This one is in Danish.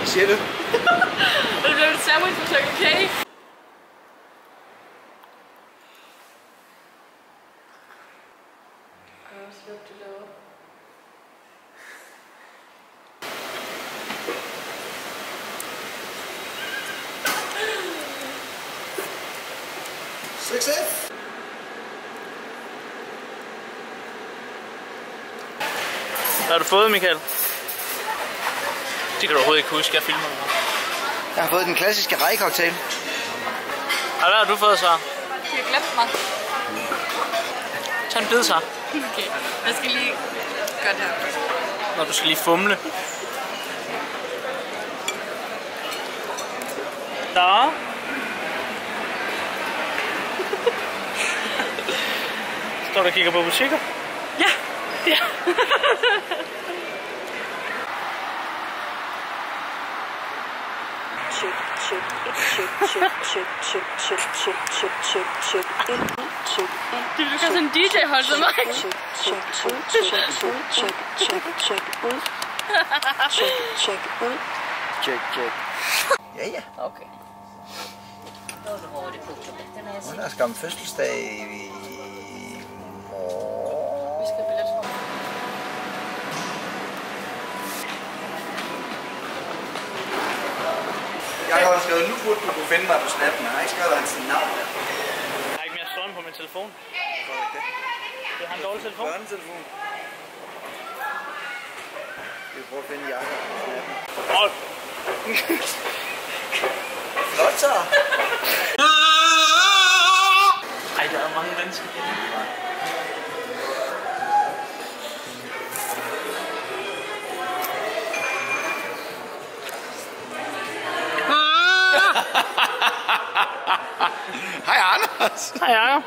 Hvad siger du? Det blev et sandwich på Circle K. Succes! Hvad har du fået, Michael? Det kan du overhovedet ikke huske, jeg filmer dig. Jeg har fået den klassiske rejcocktail. Og hvad har du fået så? Jeg har glemt mig. Tag en bid så. Okay, jeg skal lige gøre det her. Når du skal lige fumle. Der. Står du og kigger på butikker? Ja! Ja! Du kan sådan en DJ-hold som mig. Check. Ja. Okay. Hun har skam fødselsdag i morgen. Vi skal have billet for. Jeg har skrevet, nu burde du kunne finde mig på snappen. Jeg har ikke skrevet hans navn. Jeg har ikke mere strøm på min telefon. Det har en dårlig telefon. Børnetelefon. Vi prøver at finde Jakob på snappen. Flot så! Ej, der er mange mennesker. Hej Anders! Hej Jacob.